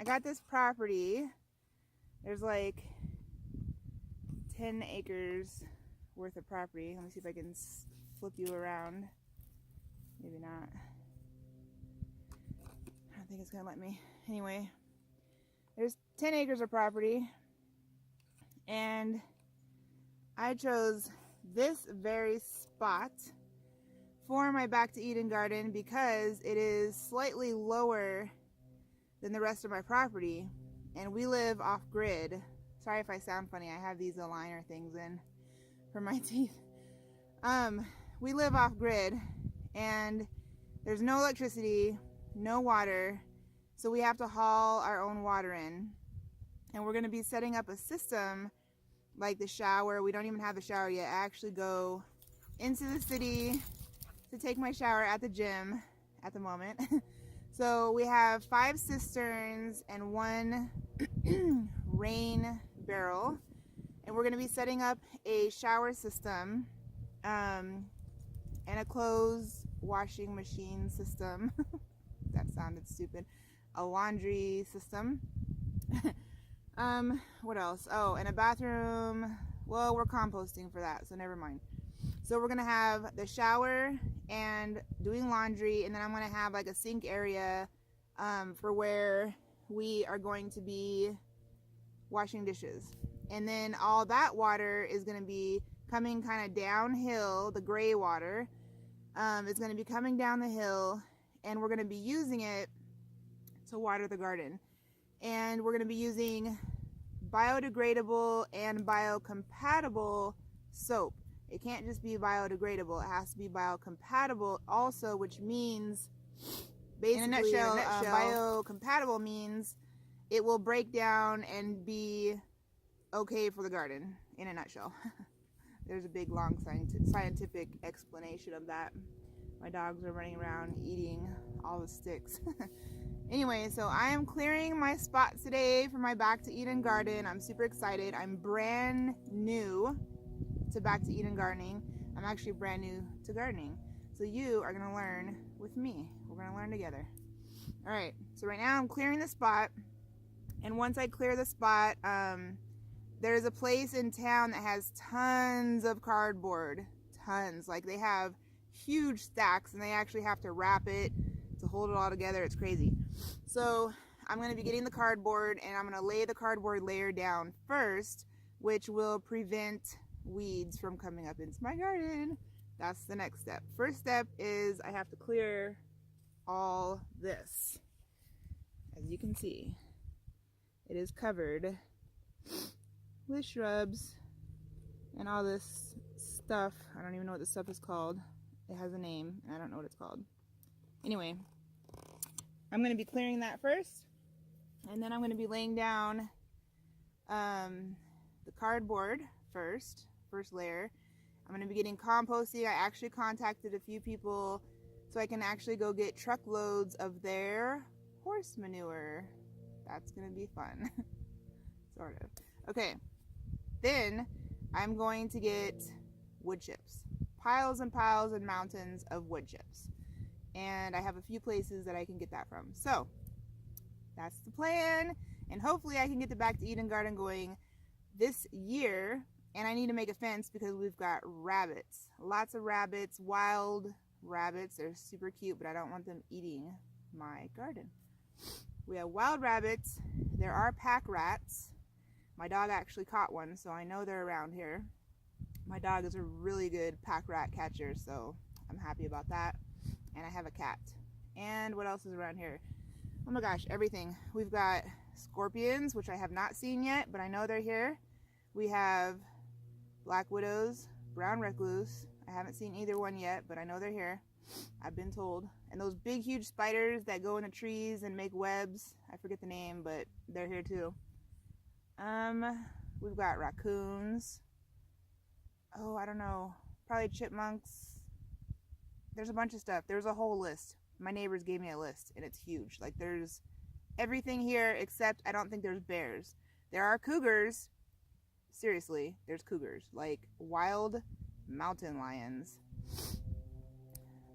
got this property. There's like 10 acres worth of property. Let me see if I can flip you around. Maybe not. I don't think it's gonna let me. Anyway, there's 10 acres of property, and I chose this very spot for my Back to Eden garden because it is slightly lower than the rest of my property, and we live off grid. Sorry if I sound funny, I have these aligner things in for my teeth. We live off grid, and there's no electricity, no water, so we have to haul our own water in. And we're gonna be setting up a system like the shower. We don't even have the shower yet. I actually go into the city to take my shower at the gym at the moment. So we have 5 cisterns and 1 rain barrel, and we're going to be setting up a shower system and a clothes washing machine system. That sounded stupid. A laundry system. What else? Oh, and a bathroom. Well, we're composting for that, so never mind. So we're gonna have the shower and doing laundry, and then I'm gonna have like a sink area for where we are going to be washing dishes. And then all that water is gonna be coming kind of downhill. The gray water is gonna be coming down the hill, and we're gonna be using it to water the garden. And we're gonna be using biodegradable and biocompatible soap. It can't just be biodegradable, it has to be biocompatible also, which means, basically, in a nutshell, biocompatible means it will break down and be okay for the garden, in a nutshell. There's a big long scientific explanation of that. My dogs are running around eating all the sticks. Anyway, so I am clearing my spot today for my Back to Eden garden. I'm super excited. I'm brand new to Back to Eden gardening. I'm actually brand new to gardening. So you are gonna learn with me. We're gonna learn together. All right, so right now I'm clearing the spot. And once I clear the spot, there's a place in town that has tons of cardboard. Tons. Like, they have huge stacks, and they actually have to wrap it to hold it all together. It's crazy. So I'm going to be getting the cardboard, and I'm going to lay the cardboard layer down first, which will prevent weeds from coming up into my garden. That's the next step. First step is I have to clear all this. As you can see, it is covered with shrubs and all this stuff. I don't even know what this stuff is called. It has a name, and I don't know what it's called. Anyway, I'm going to be clearing that first, and then I'm going to be laying down the cardboard first layer. I'm going to be getting composting. I actually contacted a few people so I can actually go get truckloads of their horse manure. That's going to be fun. Sort of. Okay, then I'm going to get wood chips. Piles and piles and mountains of wood chips. And I have a few places that I can get that from. So that's the plan, and hopefully I can get the Back to Eden garden going this year. And I need to make a fence because we've got rabbits, lots of rabbits, wild rabbits. They're super cute, but I don't want them eating my garden. We have wild rabbits. There are pack rats. My dog actually caught one, so I know they're around here. My dog is a really good pack rat catcher, so I'm happy about that. And I have a cat. And what else is around here? Oh my gosh, everything. We've got scorpions, which I have not seen yet, but I know they're here. We have black widows, brown recluse. I haven't seen either one yet, but I know they're here. I've been told. And those big, huge spiders that go in the trees and make webs. I forget the name, but they're here too. We've got raccoons. Oh, I don't know. Probably chipmunks. There's a bunch of stuff. There's a whole list. My neighbors gave me a list, and it's huge. Like, there's everything here except I don't think there's bears. There are cougars. Seriously, there's cougars. Like, wild mountain lions.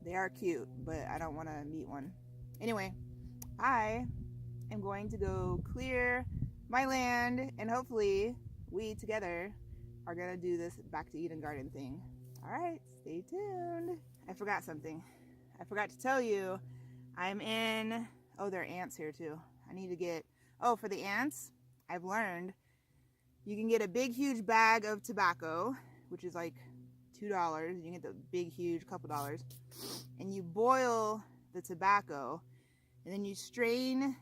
They are cute, but I don't want to meet one. Anyway, I am going to go clear my land, and hopefully we together are gonna do this back to Eden Garden thing. All right, stay tuned. I forgot something. I forgot to tell you, I'm in, oh, there are ants here too. I need to get, oh, for the ants, I've learned you can get a big, huge bag of tobacco, which is like $2. You can get the big, huge couple dollars, and you boil the tobacco, and then you strain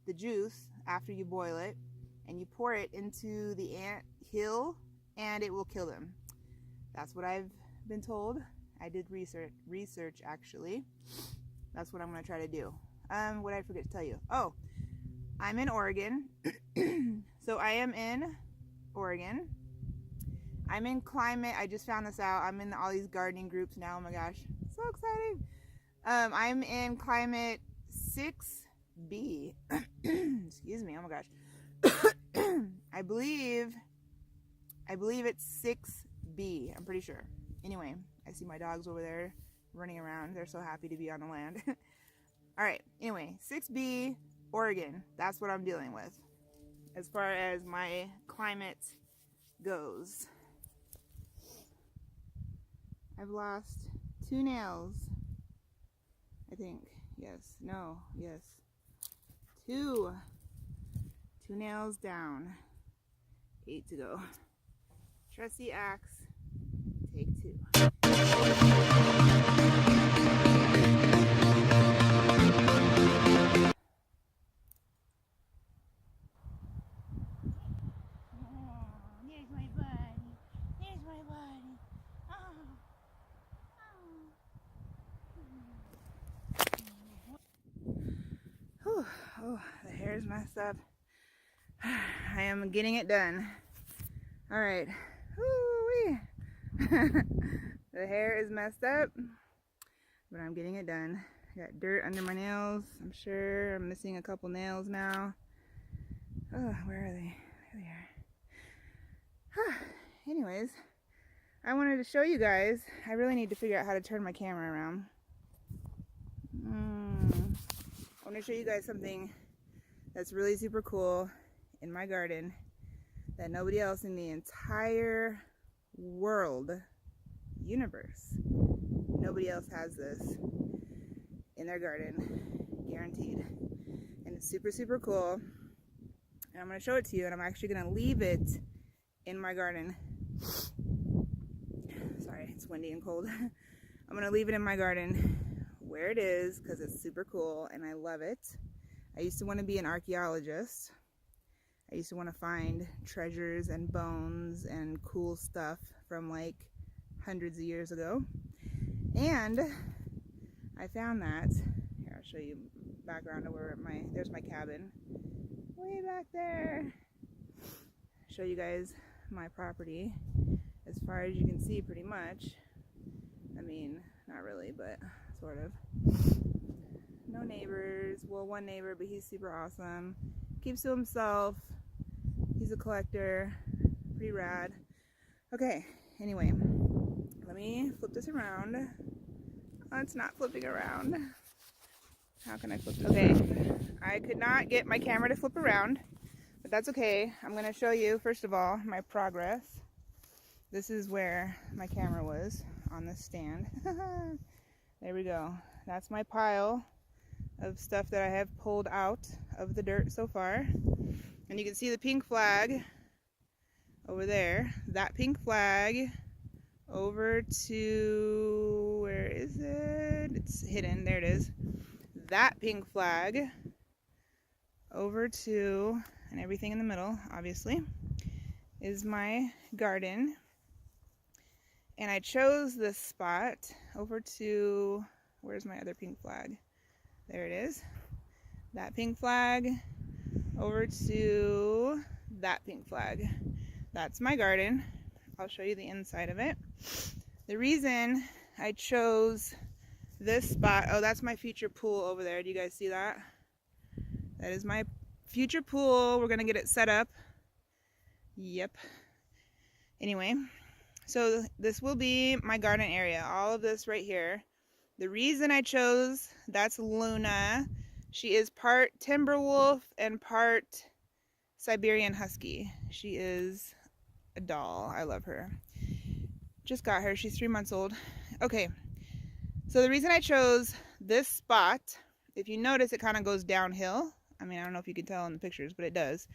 the juice after you boil it, and you pour it into the ant hill, and it will kill them. That's what I've been told. I did research actually. That's what I'm gonna try to do. What did I forget to tell you? Oh, I'm in Oregon. So I am in Oregon. I'm in climate, I just found this out. I'm in all these gardening groups now. Oh my gosh, so exciting. I'm in climate 6B. Excuse me, oh my gosh. I believe it's 6B, I'm pretty sure. Anyway, I see my dogs over there running around. They're so happy to be on the land. All right, anyway, 6B, Oregon. That's what I'm dealing with as far as my climate goes. I've lost 2 nails, I think. Yes, no, yes. 2 nails down. 8 to go. Trusty axe, take 2. Oh, the hair is messed up. I am getting it done. All right. Woo-wee. The hair is messed up, but I'm getting it done. I got dirt under my nails. I'm sure I'm missing a couple nails now. Oh, where are they? There they are. Anyways, I wanted to show you guys. I really need to figure out how to turn my camera around. I want to show you guys something that's really super cool in my garden that nobody else in the entire world, universe, nobody else has this in their garden, guaranteed. And it's super, super cool. And I'm going to show it to you, and I'm actually going to leave it in my garden. Sorry, it's windy and cold. I'm going to leave it in my garden where it is because it's super cool and I love it. I used to want to be an archaeologist. I used to want to find treasures and bones and cool stuff from like hundreds of years ago. And I found that. Here, I'll show you background of where there's my cabin. Way back there. Show you guys my property as far as you can see pretty much. I mean, not really, but sort of. No neighbors. Well, one neighbor, but he's super awesome. Keeps to himself. He's a collector. Pretty rad. Okay, anyway. Let me flip this around. Oh, it's not flipping around. How can I flip this around? I could not get my camera to flip around, but that's okay. I'm going to show you, first of all, my progress. This is where my camera was on the stand. There we go. That's my pile of stuff that I have pulled out of the dirt so far. And you can see the pink flag over there. That pink flag over to, where is it? It's hidden, there it is. That pink flag over to, and everything in the middle, obviously, is my garden. And I chose this spot over to, where's my other pink flag? There it is. That pink flag over to that pink flag. That's my garden. I'll show you the inside of it. The reason I chose this spot, oh, that's my future pool over there. Do you guys see that? That is my future pool. We're gonna get it set up. Yep. Anyway, so this will be my garden area. All of this right here. The reason I chose, that's Luna. She is part Timberwolf and part Siberian Husky. She is a doll. I love her. Just got her. She's 3 months old. Okay, so the reason I chose this spot, if you notice, it kind of goes downhill. I mean, I don't know if you can tell in the pictures, but it does.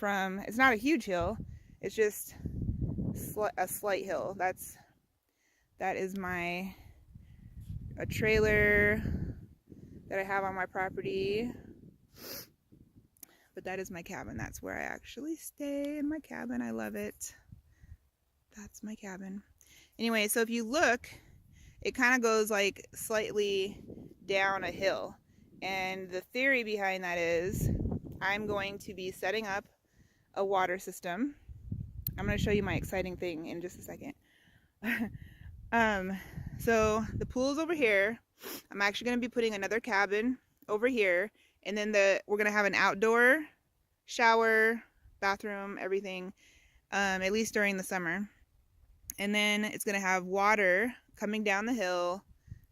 It's not a huge hill. It's just a slight hill. That is a trailer that I have on my property. But that is my cabin. That's where I actually stay, in my cabin. I love it. That's my cabin. Anyway, so if you look, it kind of goes like slightly down a hill. And the theory behind that is I'm going to be setting up a water system. I'm going to show you my exciting thing in just a second. So the pool's over here. I'm actually going to be putting another cabin over here. And then we're going to have an outdoor shower, bathroom, everything, at least during the summer. And then it's going to have water coming down the hill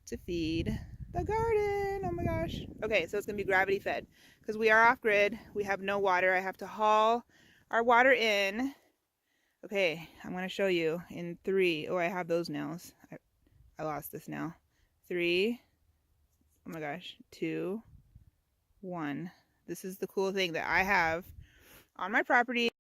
to feed the garden. Oh my gosh. Okay, so it's going to be gravity fed because we are off grid. We have no water. I have to haul our water in. Okay, I'm going to show you in 3. Oh, I have those nails. I lost this nail. 3. Oh my gosh. 2, 1. This is the cool thing that I have on my property.